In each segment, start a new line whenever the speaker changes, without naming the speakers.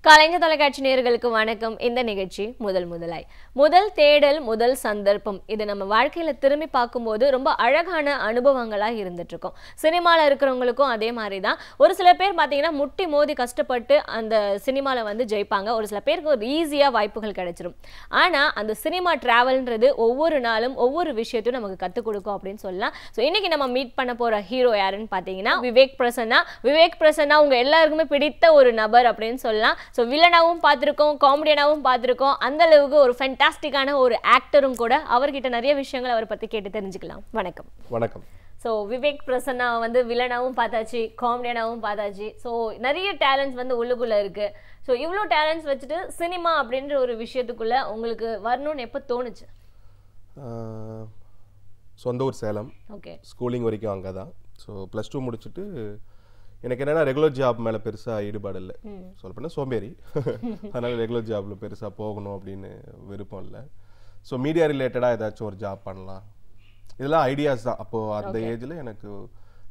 கலைஞர் தொலைக்காட்சி நேயர்களுக்கு வணக்கம். இந்த நிகழ்ச்சி முதல் தேடல் முதல் சந்தர்ப்பம். இது நம்ம வாழ்க்கையில திரும்பி பார்க்கும்போது ரொம்ப அழகான அனுபவங்களா இருந்துட்டு இருக்கும். சினிமால இருக்கிறவங்களுக்கும் அதே மாதிரி தான். ஒரு சில பேர் பார்த்தீங்கன்னா முட்டி மோதி கஷ்டப்பட்டு அந்த சினிமால வந்து ஜெயிப்பாங்க. ஒரு சில பேருக்கு ஒரு ஈஸியா வாய்ப்புகள் கிடைச்சிரும். ஆனா அந்த சினிமா டிராவல்ன்றது ஒவ்வொரு நாளும் ஒவ்வொரு விஷயத்தையும் நமக்கு கற்றுக் கொடுக்கும் அப்படின்னு சொல்லலாம். ஸோ இன்னைக்கு நம்ம மீட் பண்ண போற ஹீரோ யாருன்னு பார்த்தீங்கன்னா விவேக் பிரசன்னா உங்க எல்லாருக்குமே பிடித்த ஒரு நபர் அப்படின்னு சொல்லலாம். ஸோ வில்லனாவும் பார்த்துருக்கோம், காமெடியனாவும் பார்த்துருக்கோம். அந்த அளவுக்கு ஒரு ஃபென்டாஸ்டிக்கான ஒரு ஆக்டரும் கூட. அவர்கிட்ட நிறைய விஷயங்கள் அவரை பற்றி கேட்டு தெரிஞ்சுக்கலாம். வணக்கம்.
வணக்கம்.
ஸோ விவேக் பிரசன்னா வந்து வில்லனாவும் பார்த்தாச்சு, காமெடியனாவும் பார்த்தாச்சு. ஸோ நிறைய டேலண்ட்ஸ் வந்து உள்ளுக்குள்ளே இருக்குது. ஸோ இவ்வளோ டேலண்ட்ஸ் வச்சுட்டு சினிமா அப்படின்ற ஒரு விஷயத்துக்குள்ளே உங்களுக்கு வரணும்னு எப்போ தோணுச்சு?
சொந்த ஊர் சேலம்.
ஓகே.
ஸ்கூலிங் வரைக்கும் அங்கே தான். ஸோ +2 முடிச்சுட்டு எனக்கு என்னென்னா ரெகுலர் ஜாப் மேலே பெருசாக ஈடுபாடு இல்லை. சொல்லப்போனால் சோம்பேறி. அதனால் ரெகுலர் ஜாபில் பெருசாக போகணும் அப்படின்னு விருப்பம் இல்லை. ஸோ மீடியா ரிலேட்டடாக ஏதாச்சும் ஒரு ஜாப் பண்ணலாம், இதெல்லாம் ஐடியாஸ் தான். அப்போது அந்த ஏஜில் எனக்கு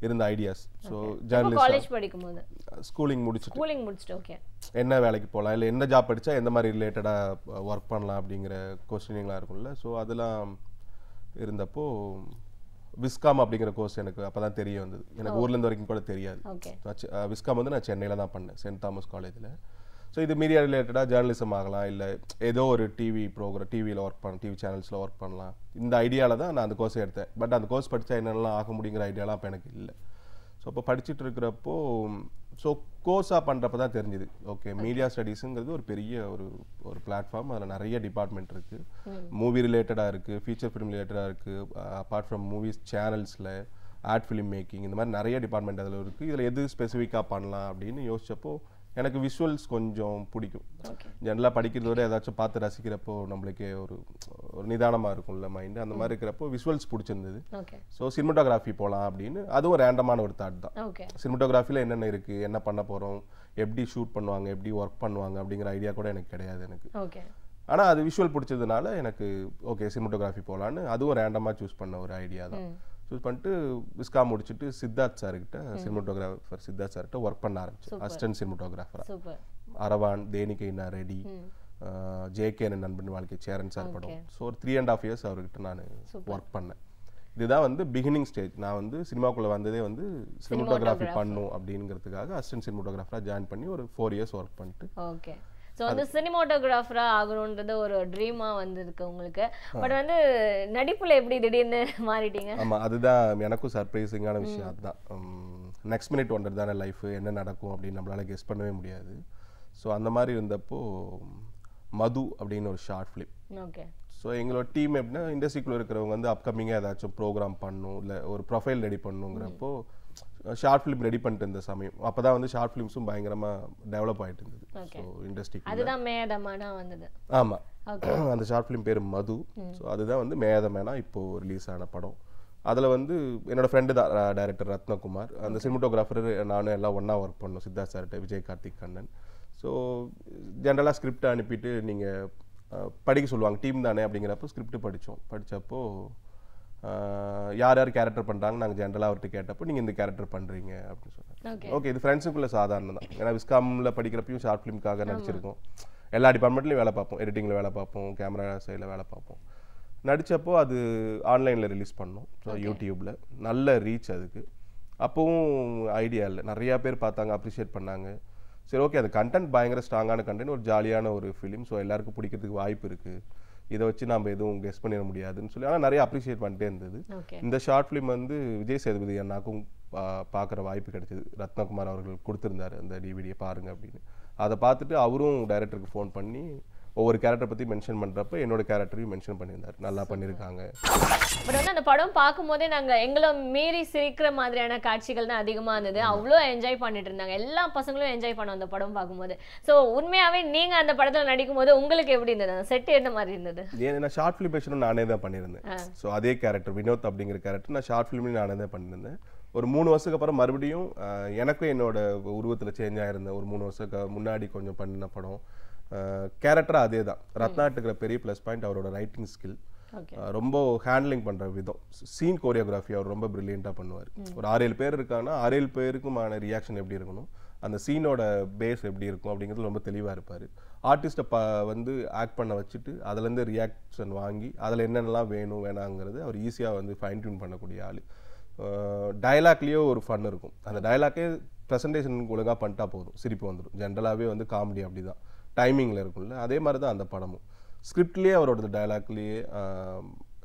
இருந்த ஐடியாஸ். ஸோ
ஜேர்னலிஸ்ட்
ஸ்கூலிங் முடிச்சுட்டு
ஓகே
என்ன வேலைக்கு போகலாம், இல்லை என்ன ஜாப் படித்தா எந்த மாதிரி ரிலேட்டடாக ஒர்க் பண்ணலாம் அப்படிங்கிற கொஸ்டினிங்லாம் இருக்கும்ல. ஸோ அதெல்லாம் இருந்தப்போ விஸ்காம் அப்படிங்கிற கோர்ஸ் எனக்கு அப்போ தான் தெரிய வந்தது. எனக்கு ஊர்லேருந்து வரைக்கும் கூட தெரியாது. விஸ்காம் வந்து நான் சென்னையில் தான் பண்ணேன், சென்ட் தாமஸ் காலேஜில். ஸோ இது மீடியா ரிலேட்டடாக ஜேர்னலிசம் ஆகலாம், இல்லை ஏதோ ஒரு டிவி ப்ரோக்ராம், டிவியில் ஒர்க் பண்ணலாம், டிவி சேனல்ஸில் ஒர்க் பண்ணலாம், இந்த ஐடியாவில் தான் நான் அந்த கோர்ஸை எடுத்தேன். பட் அந்த கோர்ஸ் படித்தா என்னென்னலாம் ஆக முடியுங்கிற ஐடியாலாம் அப்போ எனக்கு இல்லை. ஸோ அப்போ படிச்சுட்டு இருக்கிறப்போ ஸோ கோர்ஸாக பண்ணுறப்ப தான் தெரிஞ்சுது, ஓகே மீடியா ஸ்டடீஸுங்கிறது ஒரு பெரிய ஒரு பிளாட்ஃபார்ம். அதில் நிறைய டிபார்ட்மெண்ட் இருக்குது. மூவி ரிலேட்டடாக இருக்குது, ஃபீச்சர் ஃபிலிம் ரிலேட்டடாக இருக்குது, அப்பார்ட் ஃப்ரம் மூவிஸ் சேனல்ஸில் ஆட் ஃபிலிம் மேக்கிங், இந்த மாதிரி நிறைய டிபார்ட்மெண்ட் அதில் இருக்குது. இதில் எது ஸ்பெசிஃபிக்காக பண்ணலாம் அப்படின்னு யோசிச்சப்போ எனக்கு விஷுவல்ஸ் கொஞ்சம் பிடிக்கும். ஜென்ரலாக படிக்கிறதோட ஏதாச்சும் பார்த்து ரசிக்கிறப்போ நம்மளுக்கே ஒரு நிதானமாக இருக்கும்ல மைண்டு. அந்த மாதிரி இருக்கிறப்போ விஷுவல்ஸ் பிடிச்சிருந்தது. ஸோ சினிமோட்டோகிராஃபி போகலாம் அப்படின்னு, அதுவும் ரேண்டமான ஒரு தாட் தான். சினிமோட்டோகிராஃபியில் என்னென்ன இருக்குது, என்ன பண்ண போகிறோம், எப்படி ஷூட் பண்ணுவாங்க, எப்படி ஒர்க் பண்ணுவாங்க அப்படிங்கிற ஐடியா கூட எனக்கு கிடையாது எனக்கு. ஆனால் அது விஷுவல் பிடிச்சதுனால எனக்கு ஓகே சினிமோட்டோகிராஃபி போகலான்னு, அதுவும் ரேண்டமாக சூஸ் பண்ண ஒரு ஐடியா தான். சூஸ் பண்ணிட்டு விஸ்காம் முடிச்சுட்டு சித்தார்த் சார்கிட்ட, சினிமோட்டோகிராஃபர் சித்தார்த் சார்கிட்ட ஒர்க் பண்ண ஆரம்பிச்சேன், அசிஸ்டன்ட் சினிமோட்டோகிராஃபராக. அரவான், தேனிகைனா ரெடி, ஜேகே நண்பன் வாழ்க்கை, சேரன் சார் படம். ஸோ ஒரு 3.5 years அவர்கிட்ட நான் ஒர்க் பண்ணேன். இதுதான் வந்து பிகினிங் ஸ்டேஜ். நான் வந்து சினிமாக்குள்ளே வந்ததே வந்து சினிமோட்டோகிராஃபி பண்ணும் அப்படிங்கிறதுக்காக அசிஸ்டன்ட் சினிமோட்டோகிராஃபராக ஜாயின் பண்ணி ஒரு 4 years ஒர்க் பண்ணிட்டு.
ஓகே. ஸோ வந்து சினிமோட்டோகிராஃபரா ஆகணுன்றது ஒரு ட்ரீமா வந்திருக்கு உங்களுக்கு. பட் வந்து நடிப்புல எப்படி திடீர்னு மாறிட்டீங்க?
ஆமாம், அதுதான் எனக்கும் சர்ப்ரைசிங்கான விஷயம். அதுதான் நெக்ஸ்ட் மினிட் ஒண்டர் தானே லைஃப், என்ன நடக்கும் அப்படின்னு நம்மளால கெஸ் பண்ணவே முடியாது. ஸோ அந்த மாதிரி இருந்தப்போ மது அப்படின்னு ஒரு ஷார்ட் ஃபிலிம்.
ஓகே.
ஸோ எங்களோட டீம் எப்படின்னா இண்டஸ்ட்ரிக்குள்ளே இருக்கிறவங்க வந்து அப்கமிங்காக ஏதாச்சும் ப்ரோக்ராம் பண்ணணும், இல்லை ஒரு ப்ரொஃபைல் ரெடி பண்ணணுங்கிறப்போ ஷார்ட் ஃபிலிம் ரெடி பண்ணிட்டு இருந்த சமயம் அப்போ தான் வந்து ஷார்ட் ஃபிலிம்ஸும் பயங்கரமாக டெவலப் ஆகிட்டு இருந்தது. ஸோ இண்டஸ்ட்ரிக்கு
அதுதான் மேதமேனா வந்தது.
ஆமாம், அந்த ஷார்ட் ஃபிலிம் பேர் மது. ஸோ அதுதான் வந்து மேதமேனா இப்போது ரிலீஸ் ஆன படம். அதில் வந்து என்னோடய ஃப்ரெண்டு தான் டைரக்டர் ரத்னகுமார். அந்த சினிமோட்டோகிராஃபர் நானும் எல்லாம் ஒன்றா ஒர்க் பண்ணோம், சித்தார்த் சார்கிட்ட, விஜய் கார்த்திக் கண்ணன். ஸோ ஜென்ரலாக ஸ்கிரிப்டை அனுப்பிட்டு நீங்கள் படிக்க சொல்லுவாங்க, டீம் தானே அப்படிங்கிறப்போ ஸ்கிரிப்ட் படித்தப்போ யார் யார் கேரக்டர் பண்ணுறாங்க நாங்கள் ஜென்ரலாக அவர்கிட்ட கேட்டப்போ நீங்கள் இந்த கேரக்டர் பண்ணுறீங்க அப்படின்னு சொன்னாங்க. ஓகே, இது ஃப்ரெண்ட்ஸுக்குள்ளே சாதாரணம் தான். ஏன்னா விஸ்காமில் படிக்கிறப்பையும் ஷார்ட் ஃபிலிம்காக நடிச்சிருக்கோம், எல்லா டிபார்ட்மெண்ட்லையும் வேலை பார்ப்போம், எடிட்டிங்கில் வேலை பார்ப்போம், கேமரா சைடில் வேலை பார்ப்போம். நடித்தப்போ அது ஆன்லைனில் ரிலீஸ் பண்ணோம். ஸோ யூடியூப்பில் நல்ல ரீச் அதுக்கு. அப்போவும் ஐடியா இல்லை, நிறையா பேர் பார்த்தாங்க, அப்ரிஷியேட் பண்ணாங்க. சரி ஓகே, அது கண்டென்ட் பயங்கர ஸ்ட்ராங்கான கண்டென்ட், ஒரு ஜாலியான ஒரு ஃபிலிம், ஸோ எல்லாருக்கும் பிடிக்கிறதுக்கு வாய்ப்பு இருக்குது, இதை வச்சு நம்ம எதுவும் கெஸ் பண்ணிட முடியாதுன்னு சொல்லி ஆனால் நிறைய அப்ரிஷியேட் பண்ணிட்டே இருந்தது. இந்த ஷார்ட் ஃபிலிம் வந்து விஜய் சேதுபதி அண்ணாக்கும் பார்க்குற வாய்ப்பு கிடைச்சிது. ரத்னகுமார் அவர்கள் கொடுத்துருந்தாரு அந்த டிவிடியை பாருங்க அப்படின்னு. அதை பார்த்துட்டு அவரும் டைரக்டருக்கு ஃபோன் பண்ணி ஒவ்வொரு கேரக்டர் பற்றி மென்ஷன் பண்ணுறப்ப என்னோட கேரக்டரையும் மென்ஷன் பண்ணியிருந்தார், நல்லா பண்ணியிருக்காங்க.
பட் வந்து அந்த படம் பார்க்கும்போதே நாங்கள் எங்களை மீறி சிரிக்கிற மாதிரியான காட்சிகள் தான் அதிகமாக இருந்தது. அவ்வளோ என்ஜாய் பண்ணிட்டு இருந்தாங்க, எல்லா பசங்களும் என்ஜாய் பண்ணோம் அந்த படம் பார்க்கும்போது. ஸோ உண்மையாகவே நீங்கள் அந்த படத்தில் நடிக்கும் போது உங்களுக்கு எப்படி இருந்தது, அந்த செட் என்ன மாதிரி இருந்தது?
நான் ஷார்ட் ஃபிலிம் பேசணும் நானே தான் பண்ணியிருந்தேன். ஸோ அதே கேரக்டர் வினோத் அப்படிங்கிற கேரக்டர் நான் ஷார்ட் ஃபிலிம்லையும் நானே தான் பண்ணியிருந்தேன். ஒரு 3 வருஷத்துக்கு அப்புறம் மறுபடியும் எனக்கும் என்னோட உருவத்தில் சேஞ்ச் ஆகிருந்தேன். ஒரு 3 வருஷத்துக்கு முன்னாடி கொஞ்சம் பண்ணின படம் கேரக்டராக அதே தான். ரத்னாட்டுக்கிற பெரிய ப்ளஸ் பாயிண்ட் அவரோட ரைட்டிங் ஸ்கில், ரொம்ப ஹேண்ட்லிங் பண்ணுற விதம், சீன் கோரியோகிராஃபி அவர் ரொம்ப பிரில்லியண்ட்டாக பண்ணுவார். ஒரு 6-7 பேர் இருக்காங்கன்னா 6-7 பேருக்குமான ரியாக்ஷன் எப்படி இருக்கணும் அந்த சீனோட பேஸ் எப்படி இருக்கும் அப்படிங்கிறது ரொம்ப தெளிவாக இருப்பார். ஆர்டிஸ்ட்டை வந்து ஆக்ட் பண்ண வச்சுட்டு அதுலேருந்து ரியாக்ஷன் வாங்கி அதில் என்னென்னலாம் வேணும் வேணாங்கிறது அவர் ஈஸியாக வந்து ஃபைன் டியூன் பண்ணக்கூடிய ஆள். டயலாக்லேயே ஒரு ஃபன் இருக்கும். அந்த டயலாக்கே ப்ரெசன்டேஷனுக்கு ஒழுங்காக பண்ணிட்டா போதும், சிரிப்பு வந்துடும். ஜென்ரலாகவே வந்து காமெடி அப்படி தான் டைமிங்கில் இருக்கும்ல, அதே மாதிரி தான் அந்த படமும். ஸ்கிரிப்ட்லேயே அவரோட டயலாக்லேயே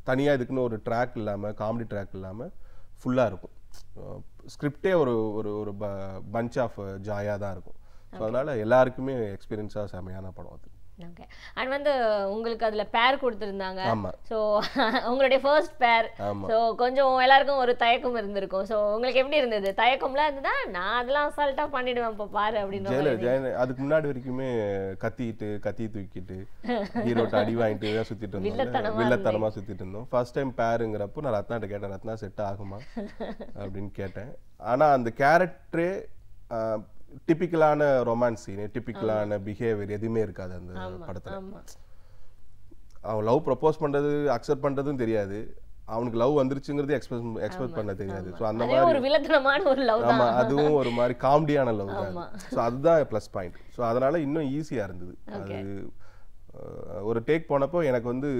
தனியாக இதுக்குன்னு ஒரு ட்ராக் இல்லாமல், காமெடி ட்ராக் இல்லாமல் ஃபுல்லாக இருக்கும். ஸ்கிரிப்டே ஒரு ஒரு ஒரு பஞ்ச் ஆஃப் ஜாயாக தான் இருக்கும். ஸோ அதனால் எல்லாருக்குமே எக்ஸ்பீரியன்ஸாக செமையான படம் அது.
ஓகே. அண்ட் வந்து உங்களுக்கு அதுல பேர் கொடுத்துருந்தாங்க.
ஆமா.
ஸோ உங்களுடைய ஃபர்ஸ்ட் பேர். ஸோ கொஞ்சம் எல்லாருக்கும் ஒரு தயக்கம் இருந்திருக்கும். ஸோ உங்களுக்கு எப்படி இருந்தது? தயக்கம்லாம் இருந்ததா? நான் அதெல்லாம் அசால்ட்டா பண்ணிடுவேன் இப்போ பாரு அப்படின்னு.
அதுக்கு முன்னாடி வரைக்குமே கத்தி தூக்கிட்டு ஹீரோட்ட அடி வாங்கிட்டு தான் சுத்திட்டு இருந்தோம், வில்லத்தனமா சுத்திட்டு இருந்தோம். ஃபர்ஸ்ட் டைம் பேருங்கிறப்போ நான் ரத்னாட்ட கேட்டேன், ரத்னா செட் ஆகுமா அப்படின்னு கேட்டேன். ஆனா அந்த கேரக்டரே டிபிக்கலான ரொமான்ஸ் சீன், டிபிக்கலான பிஹேவியர் எதுவுமே இருக்காது அந்த படத்துல. அவன் லவ் ப்ரப்போஸ் பண்றது அக்செப்ட் பண்றதும் தெரியாது, அவனுக்கு லவ் வந்துருச்சுங்கிறது எக்ஸ்பெக்ட் பண்ண தெரியாது. ஸோ அந்த மாதிரி
ஒரு வில்லத்தனமான ஒரு லவ்.
ஆமா, அதுவும் ஒரு மாதிரி காமெடியான லவ் தான். ஸோ அதுதான் ப்ளஸ் பாயிண்ட். ஸோ அதனால இன்னும் ஈஸியா இருந்தது. அது ஒரு டேக் போனப்போ எனக்கு வந்து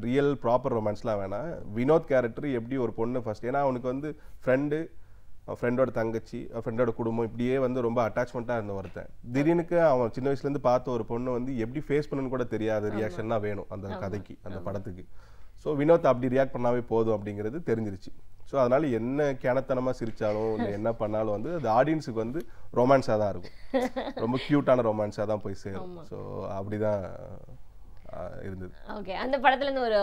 ரியல் ப்ராப்பர் ரொமான்ஸ்லாம் வேணாம். வினோத் கேரக்டர் எப்படி ஒரு பொண்ணு ஃபர்ஸ்ட், ஏன்னா அவனுக்கு வந்து ஃப்ரெண்டோட தங்கச்சி, ஃப்ரெண்டோட குடும்பம், இப்படியே வந்து ரொம்ப அட்டாச்மெண்ட்டாக இருந்த ஒருத்தன். திடீர்னுக்கு அவன் சின்ன வயசுலேருந்து பார்த்த ஒரு பொண்ணு வந்து எப்படி ஃபேஸ் பண்ணணும்னு கூட தெரியாத ரியாக்ஷன் தான் வேணும் அந்த கதைக்கு, அந்த படத்துக்கு. ஸோ வினோத் அப்படி ரியாக்ட் பண்ணாவே போதும் அப்படிங்கிறது தெரிஞ்சிருச்சு. ஸோ அதனால என்ன கிணத்தனமாக சிரிச்சாலும் இல்லை என்ன பண்ணாலும் வந்து அது ஆடியன்ஸுக்கு வந்து ரொமான்ஸாக தான் இருக்கும், ரொம்ப க்யூட்டான ரொமான்ஸாக தான் போய் சேரும். ஸோ அப்படிதான் இருந்தது.
ஓகே. அந்த படத்துல இருந்து ஒரு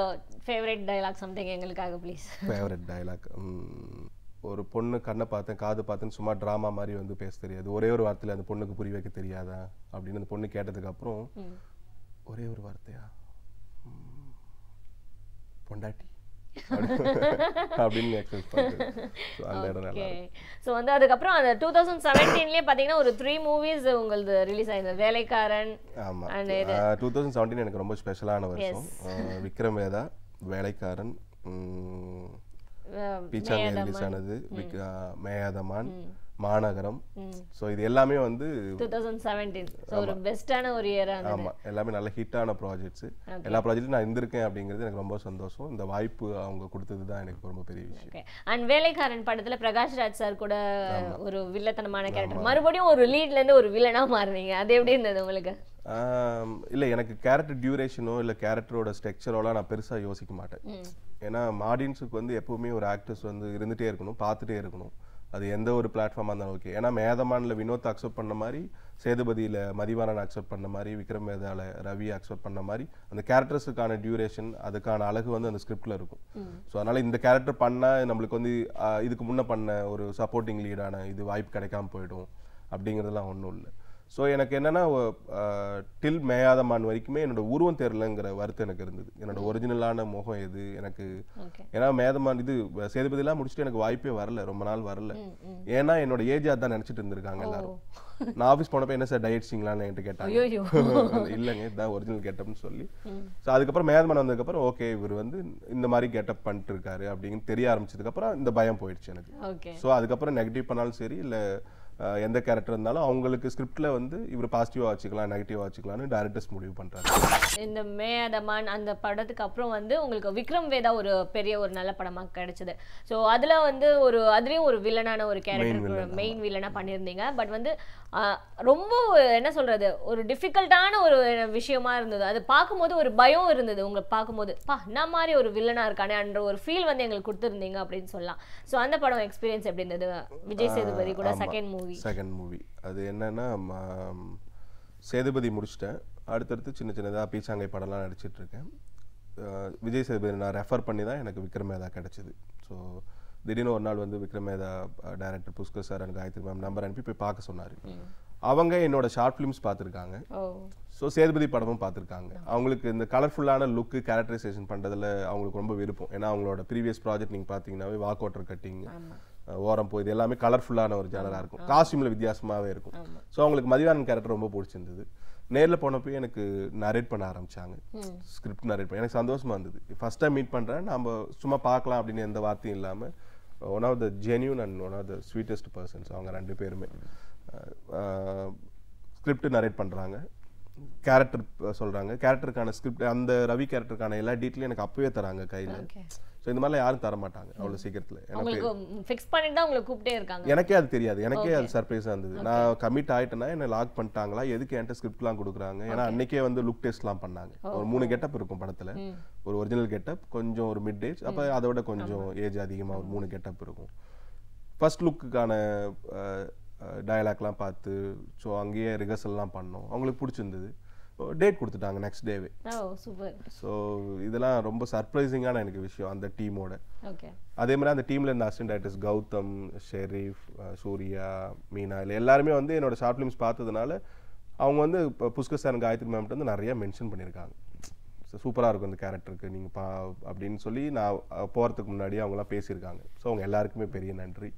ஃபேவரட் டயலாக் சம்திங் எங்களுக்காக ப்ளீஸ்.
ஃபேவரட் டயலாக், ஒரு பொண்ணு கண்ணை பார்த்தேன் காது பார்த்தேன்னு சும்மா ட்ராமா மாதிரி வந்து பேச தெரியாது, ஒரே ஒரு வார்த்தையில் அந்த பொண்ணுக்கு புரிய வைக்க தெரியாதா அப்படின்னு அந்த பொண்ணு கேட்டதுக்கு அப்புறம் ஒரே ஒரு வார்த்தையா பொண்டாட்டி அப்படின்னு எக்ஸ்பெக்ட் பண்ணுறேன். அந்த இடம் நல்லா இருக்கு.
ஸோ வந்து அதுக்கப்புறம் அந்த 2017லயே பார்த்தீங்கன்னா ஒரு 3 மூவிஸ் உங்களுக்கு ரிலீஸ் ஆயிருந்தது. வேலைக்காரன்.
ஆமாம், 2017 எனக்கு ரொம்ப ஸ்பெஷலான வருஷம். விக்ரம் வேதா, வேலைக்காரன், பீச்சாங்கை ரிலீஸ் ஆனது, மேயாதமான், மாநகரம். ஸோ இது எல்லாமே வந்து
2017 ஒரு பெஸ்டான ஒரு இயரா.
ஆமா, எல்லாமே நல்ல ஹிட்டான ப்ராஜெக்ட்ஸ். எல்லா ப்ராஜெக்ட்லையும் நான் இருந்திருக்கேன் அப்படிங்கிறது எனக்கு ரொம்ப சந்தோஷம். இந்த வாய்ப்பு அவங்க கொடுத்தது தான் எனக்கு ரொம்ப பெரிய விஷயம்.
அண்ட் வேலைக்காரன் படத்துல பிரகாஷ் ராஜ் சார் கூட ஒரு வில்லத்தனமான கேரக்டர், மறுபடியும் ஒரு லீட்ல இருந்து ஒரு வில்லனா மாறுனீங்க. அது எப்படி இருந்தது உங்களுக்கு?
இல்லை, எனக்கு கேரக்டர் டியூரேஷனோ இல்லை கேரக்டரோட ஸ்ட்ரக்சரோலாம் நான் பெருசாக யோசிக்க மாட்டேன். ஏன்னா ஆடியன்ஸுக்கு வந்து எப்பவுமே ஒரு ஆக்டர்ஸ் வந்து இருந்துகிட்டே இருக்கணும், பார்த்துட்டே இருக்கணும். அது எந்த ஒரு பிளாட்ஃபார்மாக இருந்தாலும் ஓகே. ஏன்னா மேதமானில் வினோத் அக்செப்ட் பண்ண மாதிரி, சேதுபதியில் மதிவாணன் அக்செப்ட் பண்ண மாதிரி, விக்ரம் வேதாவில் ரவி அக்செப்ட் பண்ண மாதிரி அந்த கேரக்டர்ஸுக்கான டியூரேஷன், அதுக்கான அழகு வந்து அந்த ஸ்கிரிப்டில் இருக்கும். ஸோ அதனால் இந்த கேரக்டர் பண்ணால் நம்மளுக்கு வந்து இதுக்கு முன்னே பண்ண ஒரு சப்போர்ட்டிங் லீடான இது வாய்ப்பு கிடைக்காம போயிடும் அப்படிங்கிறதுலாம் ஒன்றும் இல்லை. ஸோ எனக்கு என்னென்னா டில் மேயாதமான் வரைக்குமே என்னோட உருவம் தெரியலங்கிற வருத்தம் எனக்கு இருந்தது. என்னோட ஒரிஜினலான முகம் எது எனக்கு, ஏன்னா மேயாதமான் இது சேதுபதியெல்லாம் முடிச்சுட்டு எனக்கு வாய்ப்பே வரல, ரொம்ப நாள் வரல. ஏன்னா என்னோட ஏஜ் அதான் நினச்சிட்டு இருந்திருக்காங்க எல்லாரும். நான் ஆஃபீஸ் போனப்போ என்ன சார் டயட்ஸிங்களான்னு என்கிட்ட கேட்டாங்க. இல்லைங்க, இதுதான் ஒரிஜினல் கெட்டப்னு சொல்லி. ஸோ அதுக்கப்புறம் மேயாதமான் வந்ததுக்கப்புறம் ஓகே இவர் வந்து இந்த மாதிரி கெட்டப் பண்ணிட்டு இருக்காரு அப்படின்னு தெரிய ஆரம்பிச்சதுக்கப்புறம் இந்த பயம் போயிடுச்சு எனக்கு. ஸோ அதுக்கப்புறம் நெகட்டிவ் பண்ணாலும் சரி இல்லை எந்த கேரக்டர் இருந்தாலும் அவங்களுக்கு ஸ்கிரிப்ட்ல வந்து இவர் பாசிட்டிவா வச்சுக்கலாம் நெகட்டிவா வச்சுக்கலாம்னு டைரக்டர்ஸ் முடிவு பண்றாங்க.
இந்த மேயாதமான் அந்த படத்துக்கு அப்புறம் வந்து உங்களுக்கு விக்ரம் வேதா ஒரு பெரிய ஒரு நல்ல படமா கிடைச்சது. ஸோ அதுல வந்து அதுலயும் ஒரு வில்லனான ஒரு கேரக்டர் மெயின் வில்லனா பண்ணியிருந்தீங்க. பட் வந்து ரொம்ப என்ன சொல்றது, ஒரு டிஃபிகல்ட்டான ஒரு விஷயமா இருந்தது. அது பார்க்கும்போது ஒரு பயம் இருந்தது. உங்களுக்கு பார்க்கும்போது என்ன மாதிரி ஒரு வில்லனா இருக்கானே என்ற ஒரு ஃபீல் வந்து எங்களுக்கு கொடுத்துருந்தீங்க அப்படின்னு சொல்லலாம். ஸோ அந்த படம் எக்ஸ்பீரியன்ஸ் எப்படி இருந்தது? விஜய் சேதுபதி கூட செகண்ட் மூவி
அது என்னன்னா, சேதுபதி முடிச்சிட்டேன், அடுத்தடுத்து சின்ன சின்னதாக பீச்சாங்கை படம்லாம் நடிச்சிட்டு இருக்கேன். விஜய் சேதுபதி நான் ரெஃபர் பண்ணி தான் எனக்கு விக்ரம் வேதா கிடைச்சிது. ஸோ திடீர்னு ஒரு நாள் வந்து விக்ரம் வேதா டைரக்டர் புஷ்கர் சார் எனக்கு காயத்ரி மேம் நம்பர் அனுப்பி போய் பார்க்க சொன்னார். அவங்க என்னோட ஷார்ட் ஃபிலிம்ஸ் பார்த்துருக்காங்க. ஸோ சேதுபதி படமும் பார்த்துருக்காங்க. அவங்களுக்கு இந்த கலர்ஃபுல்லான லுக்கு கேரக்டரைசேஷன் பண்ணுறதுல அவங்களுக்கு ரொம்ப விருப்பம். ஏன்னா அவங்களோட ப்ரீவியஸ் ப்ராஜெக்ட் நீங்கள் பார்த்தீங்கன்னாவே வாக் வாட்டர் கட்டிங், ஓரம் போய் இது எல்லாமே கலர்ஃபுல்லான ஒரு ஜானராக இருக்கும், காஸ்டியூமில் வித்தியாசமாகவே இருக்கும். ஸோ அவங்களுக்கு மதிவானன் கேரக்டர் ரொம்ப பிடிச்சிருந்தது. நேரில் போனப்போ எனக்கு நரேட் பண்ண ஆரம்பிச்சாங்க, ஸ்கிரிப்ட் நரேட் பண்ண எனக்கு சந்தோஷமாக இருந்தது. ஃபர்ஸ்ட் டைம் மீட் பண்ணுறேன், நம்ம சும்மா பார்க்கலாம் அப்படின்னு எந்த வார்த்தையும் இல்லாமல் one of the genuine and one of the sweetest persons அவங்க ரெண்டு பேருமே. ஸ்கிரிப்ட் நரேட் பண்ணுறாங்க, கேரக்டர் சொல்கிறாங்க, கேரக்டருக்கான ஸ்கிரிப்ட் அந்த ரவி கேரக்டருக்கான எல்லா டீட்டெயிலும் எனக்கு அப்பவே தராங்க கையில். ஸோ இந்த மாதிரிலாம் யாரும் தர மாட்டாங்க அவ்வளோ சீக்கிரத்தில்.
உங்களுக்கு ஃபிக்ஸ் பண்ணிட்டு தான் உங்களுக்கு கூப்பிட்டே இருக்காங்க.
எனக்கே அது தெரியாது, எனக்கே அது சர்ப்ரைஸாக இருந்தது. நான் கமிட் ஆகிட்டேன்னா என்னை லாக் பண்ணிட்டாங்களா, எதுக்கு என்கிட்ட ஸ்கிரிப்ட்லாம் கொடுக்குறாங்க. ஏன்னா அன்னைக்கே வந்து லுக் டெஸ்ட்லாம் பண்ணாங்க. ஒரு 3 கெட்டப் இருக்கும் படத்தில். ஒரு ஒரிஜினல் கெட்டப், கொஞ்சம் ஒரு மிட் ஏஜ், அப்போ அதை விட கொஞ்சம் ஏஜ் அதிகமாக ஒரு 3 கெட்டப் இருக்கும். ஃபர்ஸ்ட் லுக்குக்கான டயலாக்லாம் பார்த்து ஸோ அங்கேயே ரிஹர்சல்லாம் பண்ணோம். அவங்களுக்கு பிடிச்சிருந்தது. டேட் கொடுத்துட்டாங்க நெக்ஸ்ட் டேவே. ஸோ இதெல்லாம் ரொம்ப சர்ப்ரைசிங்கான எனக்கு விஷயம் அந்த டீமோட. அதே மாதிரி அந்த டீமில் இருந்த அசிஸ்டன்ட் டைரக்டர்ஸ் கௌதம், ஷெரீஃப், சூர்யா, மீனா இல்லை எல்லாருமே வந்து என்னோட ஷார்ட் ஃபிலிம்ஸ் பார்த்ததுனால அவங்க வந்து இப்போ புஷ்கர் சார், காயத்ரி மேம்கிட்ட வந்து நிறைய மென்ஷன் பண்ணியிருக்காங்க. ஸோ சூப்பராக இருக்கும் இந்த கேரக்டருக்கு நீங்கள் அப்படின்னு சொல்லி நான் போகிறதுக்கு முன்னாடியே அவங்களாம் பேசியிருக்காங்க. ஸோ அவங்க எல்லாருக்குமே பெரிய நன்றி.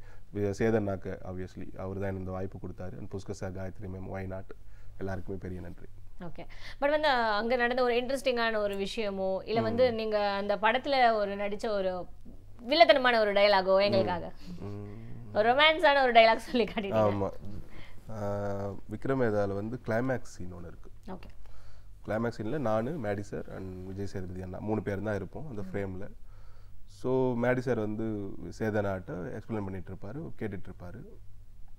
சேதன்னாக்கு ஆப்வியஸ்லி அவர் தான் இந்த வாய்ப்பு கொடுத்தாரு. And Pushkar sir, Gayathri ma'am, why not எல்லாருக்குமே பெரிய நன்றி.
ஓகே. பட் வந்து அங்கே நடந்த ஒரு இன்ட்ரெஸ்டிங்கான ஒரு விஷயமோ இல்லை வந்து நீங்கள் அந்த படத்தில் ஒரு நடித்த ஒரு வில்லத்தனமான ஒரு டைலாகோ எங்களுக்காக ஒரு ரொமான்ஸான ஒரு டைலாக் சொல்லி காட்டிட்டீங்க.
ஆமாம், விக்ரமேதாவில் வந்து கிளைமேக்ஸ் சீன் ஒன்று இருக்குது.
ஓகே.
கிளைமேக்ஸ் சீனில் நான், மேடி சார் அண்ட் விஜய் சேதுபதி அண்ணா 3 பேர் தான் இருப்போம் அந்த ஃப்ரேமில். ஸோ மேடி சார் வந்து சேதனாட்ட எக்ஸ்பிளைன் பண்ணிகிட்டு இருப்பார், கேட்டுட்ருப்பார்.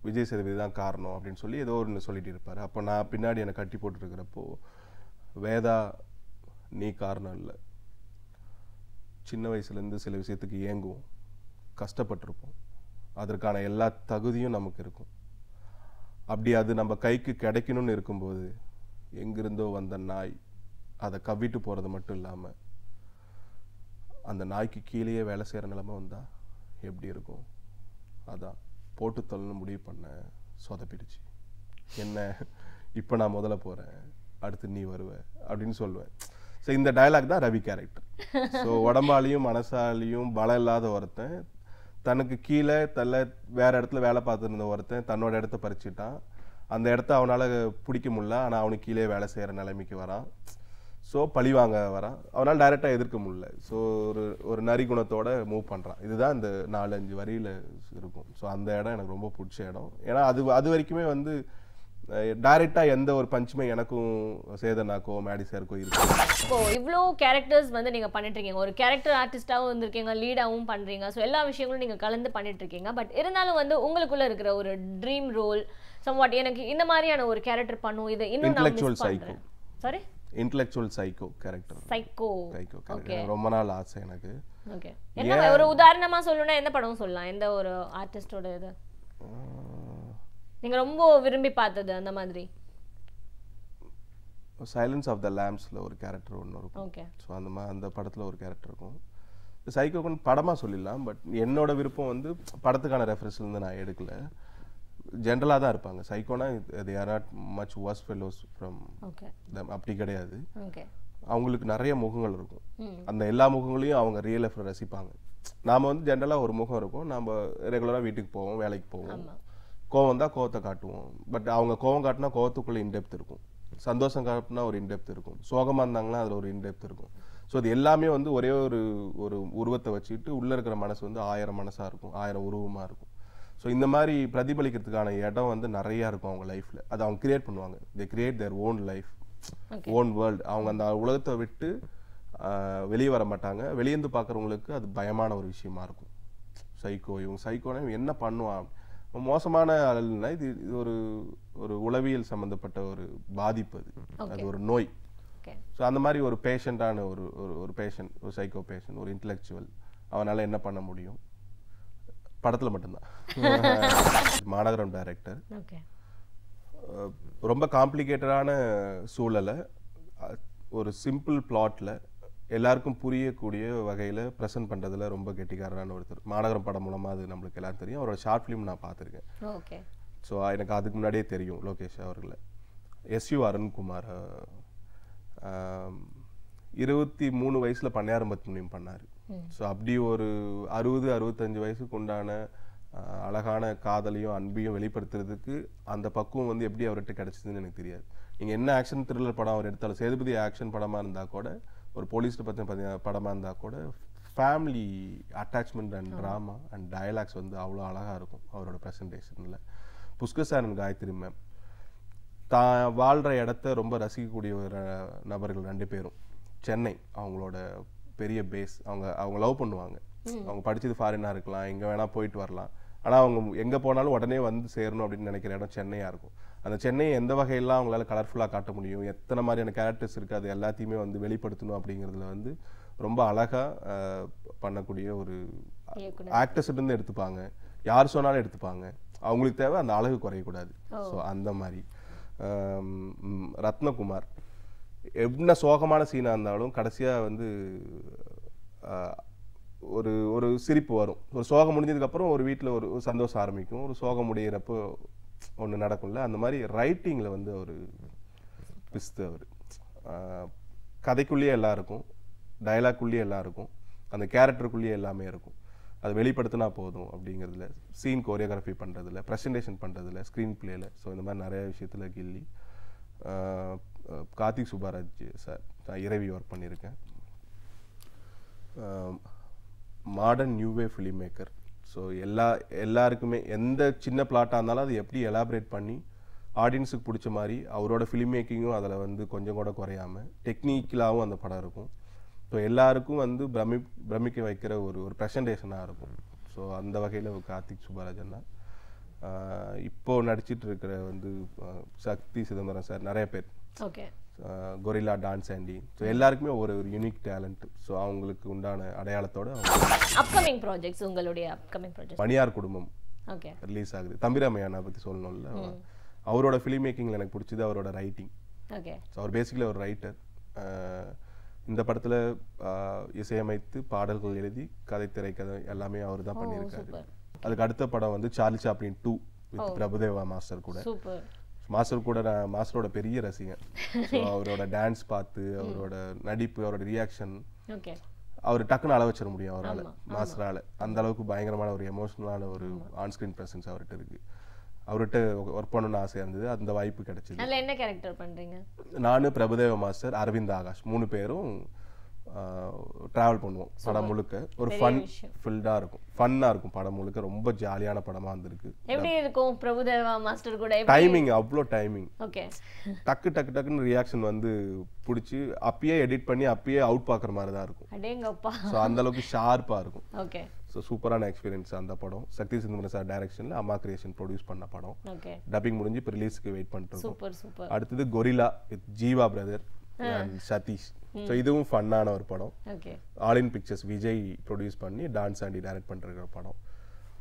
விஜய் சேதுபதி தான் காரணம் அப்படின்னு சொல்லி ஏதோ ஒன்று சொல்லிட்டு இருப்பார். அப்போ நான் பின்னாடி என்னை கட்டி போட்டுருக்கிறப்போ, வேதா நீ காரணம் இல்லை, சின்ன வயசுலேருந்து சில விஷயத்துக்கு ஏங்குவோம், கஷ்டப்பட்டிருப்போம், அதற்கான எல்லா தகுதியும் நமக்கு இருக்கும். அப்படி அது நம்ம கைக்கு கிடைக்கணும்னு இருக்கும்போது எங்கிருந்தோ வந்த நாய் அதை கவ்விட்டு போகிறது மட்டும் இல்லாமல் அந்த நாய்க்கு கீழேயே வேலை செய்கிற நிலைமை வந்தால் எப்படி இருக்கும். அதான் போட்டு தள்ளு முடிவு பண்ண சொதப்பிடுச்சு. என்ன இப்போ நான் முதல்ல போகிறேன், அடுத்து நீ வருவ அப்படின்னு சொல்லுவேன். ஸோ இந்த டயலாக் தான் ரவி கேரக்டர். ஸோ உடம்பாலையும் மனசாலையும் பலம் இல்லாத ஒருத்தன், தனக்கு கீழே வேற இடத்துல வேலை பார்த்துருந்த ஒருத்தன் தன்னோட இடத்த பறிச்சுட்டான். அந்த இடத்த அவனால் பிடிக்க முடியல, ஆனால் அவனுக்கு கீழே வேலை செய்கிற நிலைமைக்கு வரான். ஸோ பழிவாங்க வரான், அவனால் டைரெக்டாக எதிர்க்க முடியல. ஸோ ஒரு நரி குணத்தோட மூவ் பண்ணுறான். இதுதான் இந்த 4-5 வரியில் இருக்கும். ஸோ அந்த இடம் எனக்கு ரொம்ப பிடிச்ச இடம். ஏன்னா அது வரைக்குமே வந்து டைரெக்டாக எந்த ஒரு பஞ்சுமே எனக்கும் சேதனாக்கோ மேடி சாருக்கோ இருக்கு.
இப்போ இவ்வளோ கேரக்டர்ஸ் வந்து நீங்கள் பண்ணிட்டு இருக்கீங்க, ஒரு கேரக்டர் ஆர்டிஸ்டாகவும் வந்திருக்கீங்க, லீடாகவும் பண்ணுறீங்க. ஸோ எல்லா விஷயங்களும் நீங்கள் கலந்து பண்ணிட்டு இருக்கீங்க. பட் இருந்தாலும் வந்து உங்களுக்குள்ள இருக்கிற ஒரு ட்ரீம் ரோல் சம்வாட் எனக்கு இந்த மாதிரியான ஒரு கேரக்டர் பண்ணும், இது இன்னும் நான் மிஸ் பண்றேன். Sorry,
intellectual psycho character.
Psycho
ரொம்ப நாள் ஆசை எனக்கு.
ஓகே. என்ன ஒரு உதாரணமா சொல்லணும்னா எந்த படம் சொல்லலாம், எந்த ஒரு ஆர்டிஸ்டோட இது நீங்க ரொம்ப விரும்பி பார்த்தது அந்த மாதிரி?
சைலன்ஸ் ஆஃப் த லேம்ப்ஸ்ல ஒரு கேரக்டர் ஒன்று இருக்கும்.
ஓகே.
ஸோ அந்த படத்துல ஒரு கேரக்டர் இருக்கும். சைக்கோக்குன்னு படமா சொல்லிடலாம். பட் என்னோட விருப்பம் வந்து படத்துக்கான ரெஃபரன்ஸ்லேருந்து நான் எடுக்கல, ஜென்ரலாக தான் இருப்பாங்க. சைக்கோனா they are not much worse fellows from them, அப்படி கிடையாது. அவங்களுக்கு நிறைய முகங்கள் இருக்கும். அந்த எல்லா முகங்களையும் அவங்க ரியல் லைஃப்ல ரசிப்பாங்க. நாம் வந்து ஜென்ரலாக ஒரு முகம் இருக்கும், நாம் ரெகுலராக வீட்டுக்கு போவோம், வேலைக்கு போவோம், கோவம் தான் கோவத்தை காட்டுவோம். பட் அவங்க கோவம் காட்டினா கோவத்துக்குள்ளே இன்டெப்த் இருக்கும், சந்தோஷம் காட்டினா ஒரு இன்டெப்த் இருக்கும், சோகமாக இருந்தாங்கன்னா அதில் ஒரு இன்டெப்த் இருக்கும். ஸோ அது எல்லாமே வந்து ஒரே ஒரு உருவத்தை வச்சுக்கிட்டு உள்ளே இருக்கிற மனசு வந்து 1000 மனசாக இருக்கும், 1000 உருவமாக இருக்கும். ஸோ இந்த மாதிரி பிரதிபலிக்கிறதுக்கான இடம் வந்து நிறையா இருக்கும் அவங்க லைஃப்பில். அதை அவங்க கிரியேட் பண்ணுவாங்க. தே create their own life, own world. அவங்க அந்த உலகத்தை விட்டு வெளியே வர மாட்டாங்க. வெளியேந்து பார்க்குறவங்களுக்கு அது பயமான ஒரு விஷயமா இருக்கும். இவங்க சைக்கோனா என்ன பண்ணுவான், மோசமான ஆளுன்னா இது ஒரு உளவியல் சம்மந்தப்பட்ட ஒரு பாதிப்பு, அது ஒரு நோய். ஸோ அந்த மாதிரி ஒரு பேஷண்டான ஒரு பேஷண்ட், ஒரு சைக்கோ பேஷண்ட், ஒரு இன்டெலெக்சுவல், அவனால் என்ன பண்ண முடியும் படத்தில் மட்டும்தான். மாநகரம் டைரக்டர் ரொம்ப காம்ப்ளிகேட்டடான சூழலை ஒரு சிம்பிள் பிளாட்டில் எல்லாருக்கும் புரியக்கூடிய வகையில் ப்ரெசென்ட் பண்ணுறதுல ரொம்ப கெட்டிக்காரரான ஒருத்தர். மாநகரம் படம் மூலமாக அது நம்மளுக்கு எல்லாரும் தெரியும். அவரோட ஷார்ட் ஃபிலிம் நான் பார்த்துருக்கேன். ஸோ எனக்கு அதுக்கு முன்னாடியே தெரியும் லோகேஷ் அவர்களை. எஸ்யூ அருண்குமார் 23 வயசில் பண்ணையாரம் பத்மினியும் பண்ணார். ஸோ அப்படி ஒரு 60-65 வயசுக்கு உண்டான அழகான காதலையும் அன்பையும் வெளிப்படுத்துறதுக்கு அந்த பக்குவம் வந்து எப்படி அவர்கிட்ட கிடைச்சதுன்னு எனக்கு தெரியாது. நீங்கள் என்ன ஆக்ஷன் த்ரில்லர் படம் அவர் எடுத்தாலும், சேதுபதி ஆக்ஷன் படமாக இருந்தால் கூட, ஒரு போலீஸில் பற்றின படமாக இருந்தால் கூட, family attachment and drama and dialogues வந்து அவ்வளோ அழகாக இருக்கும் அவரோட ப்ரெசன்டேஷனில். Pushkar sir and Gayathri ma'am தான் வாழ்கிற இடத்த ரொம்ப ரசிக்கக்கூடிய ஒரு நபர்கள் 2 பேரும். சென்னை அவங்களோட பெரிய பேஸ். அவங்க லவ் பண்ணுவாங்க. அவங்க படிச்சது ஃபாரினாக இருக்கலாம், எங்கே வேணால் போயிட்டு வரலாம். ஆனால் அவங்க எங்கே போனாலும் உடனே வந்து சேரணும் அப்படின்னு நினைக்கிற இடம் சென்னையாக இருக்கும். அந்த சென்னையை எந்த வகையெல்லாம் அவங்களால கலர்ஃபுல்லாக காட்ட முடியும், எத்தனை மாதிரியான கேரக்டர்ஸ் இருக்குது, அது எல்லாத்தையுமே வந்து வெளிப்படுத்தணும் அப்படிங்கிறதுல வந்து ரொம்ப அழகாக பண்ணக்கூடிய ஒரு ஆக்டர்ஸ்லேருந்து எடுத்துப்பாங்க. யார் சொன்னாலும் எடுத்துப்பாங்க. அவங்களுக்கு தேவை அந்த அழகு குறையக்கூடாது. ஸோ அந்த மாதிரி ரத்னகுமார் என்ன சோகமான சீனாக இருந்தாலும் கடைசியாக வந்து ஒரு ஒரு சிரிப்பு வரும். ஒரு சோகம் முடிஞ்சதுக்கப்புறம் ஒரு வீட்டில் ஒரு சந்தோஷம் ஆரம்பிக்கும். ஒரு சோகம் முடிகிறப்போ ஒன்று நடக்கும்ல, அந்த மாதிரி ரைட்டிங்கில் வந்து ஒரு பிஸ்து. அவர் கதைக்குள்ளேயே எல்லாம் இருக்கும், டைலாக்குள்ளேயே எல்லாம் இருக்கும், அந்த கேரக்டருக்குள்ளேயே எல்லாமே இருக்கும். அது வெளிப்படுத்தினா போதும் அப்படிங்கிறதுல, சீன் கோரியோகிராஃபி பண்ணுறதுல, ப்ரெசன்டேஷன் பண்ணுறதுல, ஸ்க்ரீன் பிளேயில், ஸோ இந்த மாதிரி நிறைய விஷயத்தில் கில்லி. கார்த்திக் சுப்பாராஜ் சார் நான் இரவி ஒர்க் பண்ணியிருக்கேன். மாடர்ன் நியூ வே ஃபிலிம் மேக்கர். ஸோ எல்லாருக்குமே எந்த சின்ன பிளாட்டாக இருந்தாலும் அது எப்படி எலாபரேட் பண்ணி ஆடியன்ஸுக்கு பிடிச்ச மாதிரி அவரோட ஃபிலிம் மேக்கிங்கும் அதில் வந்து கொஞ்சம் கூட குறையாமல் டெக்னிக்கலாகவும் அந்த படம் இருக்கும். ஸோ எல்லாருக்கும் வந்து பிரமிக்க வைக்கிற ஒரு ப்ரெசன்டேஷனாக இருக்கும். ஸோ அந்த வகையில் கார்த்திக் சுப்பராஜன் தான். இப்போது நடிச்சிட்டு இருக்கிற வந்து சக்தி சிதம்பரம் சார், நிறைய பேர், கொரில்லா, டான்ஸ் ஆண்டி, ஸோ எல்லாருக்குமே ஒரு யூனிக் டேலண்ட். ஸோ அவங்களுக்கு உண்டான அடையாளத்தோட
அப்கமிங் ப்ராஜெக்ட்ஸ், உங்களுடைய அப்கமிங் ப்ராஜெக்ட்
மணியார் குடும்பம் ரிலீஸ் ஆகுது. தம்பிராமையானை பற்றி சொல்லணும்ல, அவரோட ஃபிலிம் மேக்கிங்கில் எனக்கு பிடிச்சது அவரோட ரைட்டிங். அவர் பேசிக்கலி ஒரு ரைட்டர். இந்த படத்தில் இசையமைத்து பாடல்கள் எழுதி கதை திரைக்கதை எல்லாமே அவர் தான் பண்ணியிருக்காரு. அதுக்கு அடுத்த படம் வந்து Charlie Chaplin 2 with Prabhudeva master கூட. நான் மாஸ்டரோட பெரிய ரசிகன். அவரோட டான்ஸ் பார்த்து, அவரோட நடிப்பு, அவரோட ரியாக்ஷன், அவர் டக்குன்னு அள வச்சிட முடியும் அவரால், மாஸ்டரால். அந்த அளவுக்கு பயங்கரமான ஒரு எமோஷனலான ஒரு ஆன்ஸ்கிரீன் ப்ரெசன்ஸ் அவர்கிட்ட இருக்கு. அவர்கிட்ட ஒர்க் பண்ணணும்னு ஆசையாக இருந்தது, அந்த வாய்ப்பு கிடைச்சது.
அதில் என்ன கேரக்டர் பண்ணுறீங்க?
நான், பிரபுதேவ மாஸ்டர், அரவிந்த் ஆகாஷ் 3 பேரும் ட்ராவல் பண்ணுவோம் படம் முழுக்க. ஒரு ஃபன் ஃபில்டாக இருக்கும், ஃபன்னாக இருக்கும் படம் முழுக்க. ரொம்ப ஜாலியான படமாக இருந்திருக்கு.
எப்படி இருக்கும் பிரபுதேவா மாஸ்டர் கூட?
டைமிங், அவ்வளோ டைமிங், டக்கு டக்கு டக்குன்னு ரியாக்ஷன் வந்து பிடிச்சி அப்பயே எடிட் பண்ணி அப்பயே அவுட் பார்க்குற மாதிரி தான் இருக்கும். ஸோ அந்த அளவுக்கு ஷார்ப்பாக இருக்கும். ஸோ சூப்பரான எக்ஸ்பீரியன்ஸ் அந்த படம். சக்தி சிதம்பரம் சார் டைரக்ஷனில் அம்மா கிரியேஷன் ப்ரொடியூஸ் பண்ண படம். டப்பிங் முடிஞ்சு இப்போ ரிலீஸுக்கு வெயிட் பண்ணிட்டு. அடுத்தது Gorilla with Jiiva brother and Sathish. So இதுவும் ஃபன்னான ஒரு படம். All in pictures Vijay produce பண்ணி டான்ஸ் ஆண்டி டைரக்ட் பண்ணுற படம்.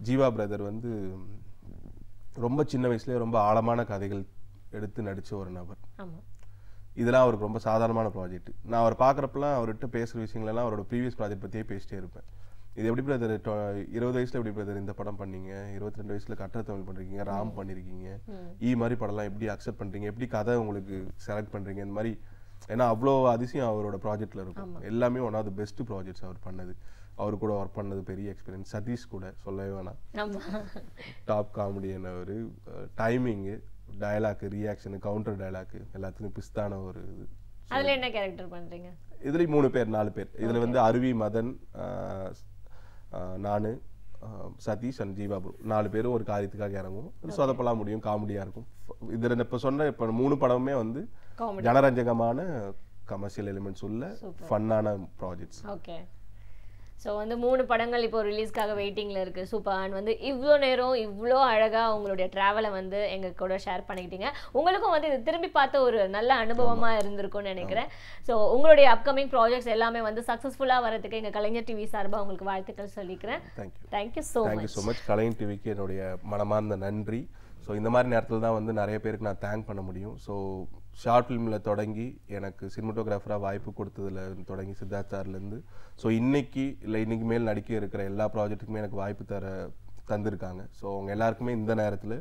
ஜீவா பிரதர் வந்து ரொம்ப சின்ன வயசுலேயே ரொம்ப ஆழமான கதைகள் எடுத்து நடித்த ஒரு நபர். இதெல்லாம் அவருக்கு ரொம்ப சாதாரணமான ப்ராஜெக்ட். நான் அவர் பார்க்குறப்பெல்லாம் அவர்கிட்ட பேசுகிற விஷயங்களெல்லாம் அவரோட ப்ரீவியஸ் ப்ராஜெக்ட் பற்றியே பேசிட்டே இருப்பேன். இது எப்படி பிரதர் 20 வயசுல எப்படி பிரதர் இந்த படம் பண்ணீங்க, 22 வயசுல கட்டட தமிழ் பண்ணிருக்கீங்க, ராம் பண்ணிருக்கீங்க, மாதிரி படம்லாம் எப்படி அக்செப்ட் பண்றீங்க, எப்படி கதை உங்களுக்கு செலக்ட் பண்றீங்க, இந்த மாதிரி. ஏன்னா அவ்வளோ அதிசயம் அவரோட ப்ராஜெக்ட்ல இருக்கும். எல்லாமே one of the best projects அவர் பண்ணது. அவர் கூட ஒர்க் பண்ணது பெரிய எக்ஸ்பீரியன்ஸ். சதீஷ் கூட சொல்லவே வேணாம், டாப் காமெடியான ஒரு timing, dialogue, reaction, counter dialogue எல்லாத்துக்கும் பிஸ்தான ஒரு இது.
அதுல என்ன கேரக்டர் பண்றீங்க? இதுல
3 பேர் 4 பேர். இதுல வந்து அருவி, மதன், நான், சதீஷ் அண்ட் ஜீவா ப்ரோ 4 பேரும் ஒரு காரியத்துக்காக இறங்கும். சொதப்பலாம் முடியும், காமெடியா இருக்கும். இதுல இப்ப சொன்ன 3 படமுமே வந்து ஜனரஞ்சகமான கமர்ஷியல் எலிமெண்ட்ஸ் உள்ள ஃபன்னான ப்ராஜெக்ட்ஸ்.
ஸோ வந்து 3 படங்கள் இப்போ ரிலீஸ்க்காக வெயிட்டிங்கில் இருக்குது. சூப்பர். வந்து இவ்வளோ நேரம் இவ்வளோ அழகாக உங்களுடைய ட்ராவலை வந்து எங்கள் கூட ஷேர் பண்ணிக்கிட்டீங்க. உங்களுக்கும் வந்து இது திரும்பி பார்த்த ஒரு நல்ல அனுபவமாக இருந்திருக்கும்னு நினைக்கிறேன். ஸோ உங்களுடைய அப்கமிங் ப்ராஜெக்ட்ஸ் எல்லாமே வந்து சக்ஸஸ்ஃபுல்லாக வரதுக்கு எங்கள் கலைஞர் டிவி சார்பாக உங்களுக்கு வாழ்த்துக்கள் சொல்லிக்கிறேன். Thank you so much.
கலைஞர் டிவிக்கு என்னுடைய மனமார்ந்த நன்றி. ஸோ இந்த மாதிரி நேரத்தில் தான் வந்து நிறைய பேருக்கு நான் தேங்க் பண்ண முடியும். ஸோ ஷார்ட் ஃபிலிமில் தொடங்கி எனக்கு சினிமோட்டோகிராஃபராக வாய்ப்பு கொடுத்ததில் தொடங்கி சித்தார்த் சார்லேருந்து ஸோ இன்னைக்கு மேல் நடிக்க இருக்கிற எல்லா ப்ராஜெக்ட்டுக்குமே எனக்கு வாய்ப்பு தந்திருக்காங்க. ஸோ அவங்க எல்லாருக்குமே இந்த நேரத்தில்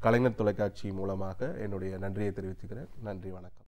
கலைஞர் தொலைக்காட்சி மூலமாக என்னுடைய நன்றியை தெரிவிச்சுக்கிறேன். நன்றி, வணக்கம்.